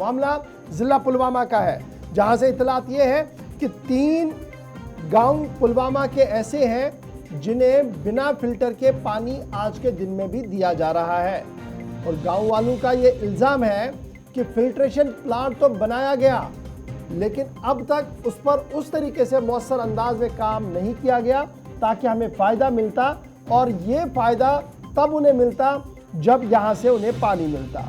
मामला जिला पुलवामा का है, जहां से इतलात ये है कि 3 गांव पुलवामा के ऐसे हैं जिन्हें बिना फिल्टर के पानी आज के दिन में भी दिया जा रहा है। और गांव वालों का ये इल्ज़ाम है कि फिल्ट्रेशन प्लांट तो बनाया गया, लेकिन अब तक उस पर उस तरीके से मौसर अंदाज में काम नहीं किया गया ताकि हमें फ़ायदा मिलता, और ये फ़ायदा तब उन्हें मिलता जब यहाँ से उन्हें पानी मिलता।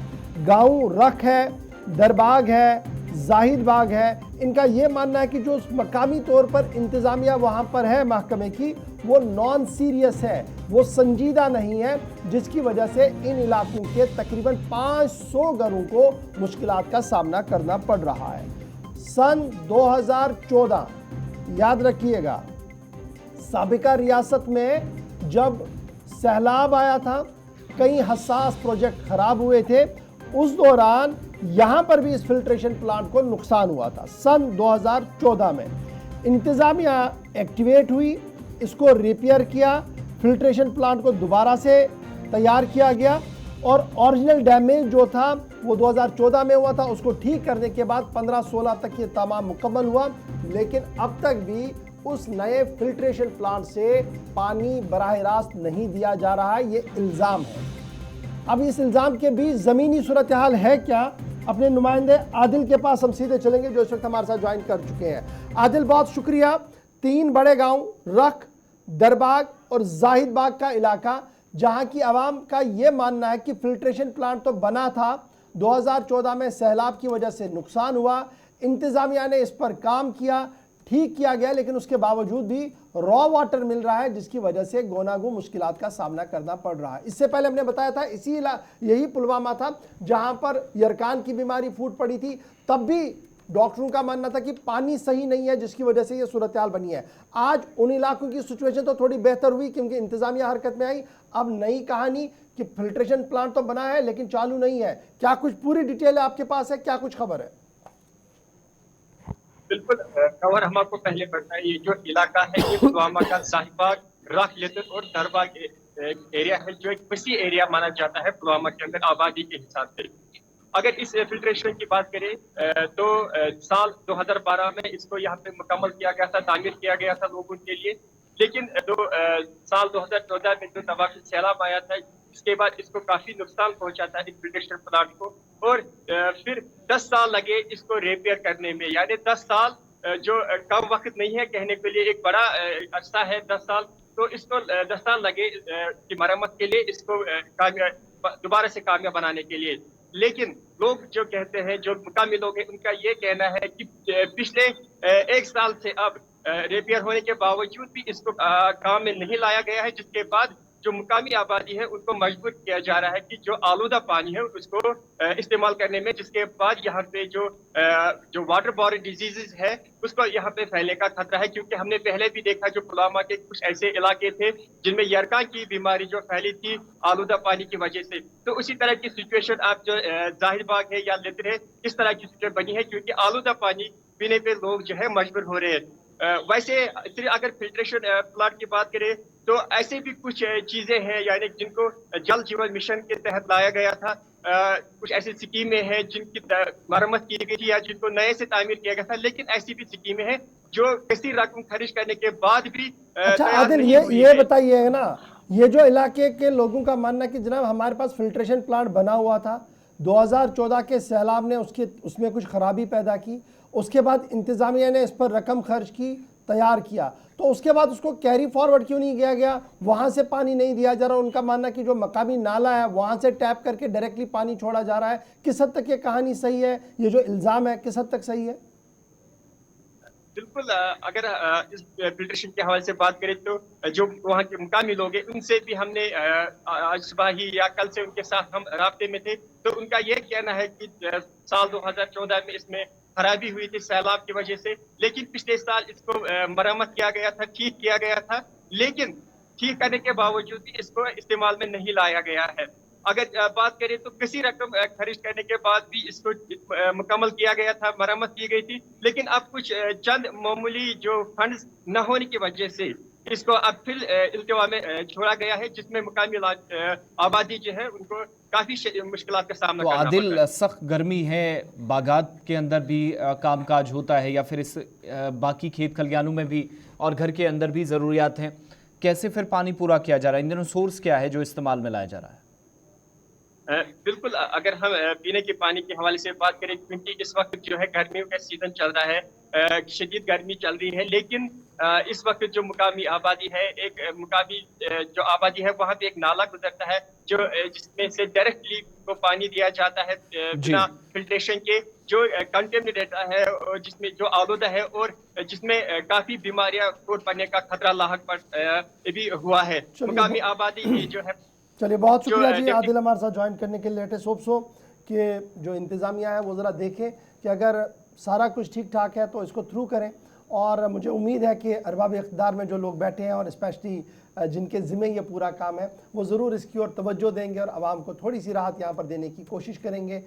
गाँव रख है, दरबाग है, जाहिद बाग है, इनका ये मानना है कि जो मकामी तौर पर इंतज़ामिया वहाँ पर है महकमे की, वो नॉन सीरियस है, वो संजीदा नहीं है, जिसकी वजह से इन इलाकों के तकरीबन 500 घरों को मुश्किलात का सामना करना पड़ रहा है। सन 2014 याद रखिएगा, साबिका रियासत में जब सैलाब आया था, कई हसास प्रोजेक्ट खराब हुए थे, उस दौरान यहाँ पर भी इस फिल्ट्रेशन प्लांट को नुकसान हुआ था। सन 2014 में इंतज़ामिया एक्टिवेट हुई, इसको रिपेयर किया, फिल्ट्रेशन प्लांट को दोबारा से तैयार किया गया, और ओरिजिनल डैमेज जो था वो 2014 में हुआ था, उसको ठीक करने के बाद 15-16 तक ये तमाम मुकम्मल हुआ, लेकिन अब तक भी उस नए फिल्ट्रेशन प्लांट से पानी बराह रास्त नहीं दिया जा रहा है। ये इल्ज़ाम है। अब इस इल्ज़ाम के बीच ज़मीनी सूरत हाल है क्या, अपने नुमाइंदे आदिल के पास हम सीधे चलेंगे, जो इस वक्त हमारे साथ ज्वाइन कर चुके हैं। आदिल, बहुत शुक्रिया। 3 बड़े गांव रख, दरबाग और जाहिद बाग का इलाका, जहां की आवाम का ये मानना है कि फिल्ट्रेशन प्लांट तो बना था, 2014 में सैलाब की वजह से नुकसान हुआ, इंतज़ामिया ने इस पर काम किया, ठीक किया गया, लेकिन उसके बावजूद भी रॉ वाटर मिल रहा है, जिसकी वजह से गोनागो मुश्किलात का सामना करना पड़ रहा है। इससे पहले हमने बताया था यही पुलवामा था जहां पर यरकान की बीमारी फूट पड़ी थी, तब भी डॉक्टरों का मानना था कि पानी सही नहीं है, जिसकी वजह से ये सूरत हाल बनी है। आज उन इलाकों की सिचुएशन तो थोड़ी बेहतर हुई क्योंकि इंतजामिया हरकत में आई। अब नई कहानी कि फिल्ट्रेशन प्लांट तो बना है लेकिन चालू नहीं है। क्या कुछ पूरी डिटेल आपके पास है, क्या कुछ खबर है? बिल्कुल खबर हम आपको पहले बताएं। ये जो इलाका है ये पुलवामा का जाहिबाग, राख लेदर और दरबाग एरिया है, जो एक वसी एरिया माना जाता है पुलवामा के अंदर आबादी के हिसाब से। अगर इस फिल्ट्रेशन की बात करें तो साल 2012 में इसको यहाँ पे मुकम्मल किया गया था, तामीर किया गया था लोगों के लिए, लेकिन साल 2014 में जो तबाही सैलाब आया था, इसके बाद इसको काफी नुकसान पहुंचा था इस फिल्ट्रेशन प्लांट को, और फिर 10 साल लगे इसको रिपेयर करने में। यानी 10 साल जो कम वक्त नहीं है कहने के लिए, एक बड़ा अरसा है 10 साल। तो इसको 10 साल लगे की मरम्मत के लिए, इसको दोबारा से कामयाब बनाने के लिए। लेकिन लोग जो कहते हैं, जो मुकामी लोग हैं, उनका ये कहना है कि पिछले 1 साल से अब रिपेयर होने के बावजूद भी इसको काम में नहीं लाया गया है, जिसके बाद जो मुकामी आबादी है उनको मजबूर किया जा रहा है कि जो आलूदा पानी है उसको इस्तेमाल करने में, जिसके बाद यहाँ पे जो वाटर बॉर्न डिजीजेज है उसको यहाँ पे फैलने का खतरा है। क्योंकि हमने पहले भी देखा जो पुलवामा के कुछ ऐसे इलाके थे जिनमें यरका की बीमारी जो फैली थी आलूदा पानी की वजह से। तो उसी तरह की सिचुएशन आप जो जाहिर बाग है या लिद्र है, इस तरह की सिचुएशन बनी है, क्योंकि आलूदा पानी पीने पे लोग जो है मजबूर हो रहे हैं। वैसे अगर फिल्ट्रेशन प्लांट की बात करें तो ऐसे भी कुछ चीजें हैं, यानी जिनको जल जीवन मिशन के तहत लाया गया था। कुछ ऐसी स्कीमें हैं जिनकी मरम्मत की गई थी या जिनको नए से तामीर किया गया था, लेकिन ऐसी भी स्कीमें हैं जो किसी रकम खर्च करने के बाद भी अच्छा आदिल, ये बताइए ना, ये जो इलाके के लोगों का मानना है कि जनाब हमारे पास फिल्ट्रेशन प्लांट बना हुआ था, 2014 के सैलाब ने उसमें कुछ खराबी पैदा की, उसके बाद इंतज़ामिया ने इस पर रकम खर्च की, तैयार किया, तो उसके बाद उसको कैरी फॉरवर्ड क्यों नहीं किया गया? वहाँ से पानी नहीं दिया जा रहा। उनका मानना कि जो मकामी नाला है वहाँ से टैप करके डायरेक्टली पानी छोड़ा जा रहा है। किस हद तक ये कहानी सही है, ये जो इल्ज़ाम है किस हद तक सही है? बिल्कुल, अगर इस फिल्ट्रेशन के हवाले से बात करें तो जो वहाँ के मुकामी लोग हैं उनसे भी हमने आज सुबह ही या कल से उनके साथ हम राब्ते में थे, तो उनका ये कहना है कि साल 2014 में इसमें खराबी हुई थी सैलाब की वजह से, लेकिन पिछले साल इसको मरम्मत किया गया था, ठीक किया गया था, लेकिन ठीक करने के बावजूद भी इसको इस्तेमाल में नहीं लाया गया है। अगर बात करें तो किसी रकम खर्च करने के बाद भी इसको मुकम्मल किया गया था, मरम्मत की गई थी, लेकिन अब कुछ चंद मामूली जो फंड्स न होने की वजह से اس کو اب پھر التوا میں چھوڑا گیا ہے، جس میں مقامی آبادی جو ہے ان کو کافی مشکلات کا سامنا تو کرنا پڑ عادل رہا ہے۔ سخت گرمی ہے، باغات کے اندر بھی کام کاج ہوتا ہے یا پھر اس باقی کھیت کھلیانوں میں بھی اور گھر کے اندر بھی ضروریات ہیں، کیسے پھر پانی پورا کیا جا رہا ہے؟ ان دنوں سورس کیا ہے جو استعمال میں لایا جا رہا ہے؟ بالکل، اگر ہم پینے کے پانی کے حوالے سے بات کریں، کیونکہ اس وقت جو ہے گرمیوں کا سیزن چل رہا ہے، شدید گرمی چل رہی ہے، لیکن اس وقت جو مقامی آبادی ہے، ایک مقامی جو آبادی ہے وہاں پہ ایک نالا گزرتا ہے جو جس میں سے ڈائریکٹلی کو پانی دیا جاتا ہے جی بنا فلٹریشن کے، جو کنٹینٹ ہے، جس میں جو آلودہ ہے اور جس میں کافی بیماریاں پھوٹ پڑنے کا خطرہ لاحق پر بھی ہوا ہے۔ چلیے مقامی آبادی جو ہے چلیے بہت جو شکریہ جی ڈپٹی عادل ہمارے ساتھ جوائن کرنے کے لیے۔ لیٹسٹ ہوپ سو کہ جو انتظامیہ ہے وہ ذرا دیکھیں کہ اگر سارا کچھ ٹھیک ٹھاک ہے تو اس کو تھرو کریں، اور مجھے امید ہے کہ ارباب اقتدار میں جو لوگ بیٹھے ہیں اور اسپیشلی جن کے ذمہ یہ پورا کام ہے وہ ضرور اس کی اور توجہ دیں گے اور عوام کو تھوڑی سی راحت یہاں پر دینے کی کوشش کریں گے۔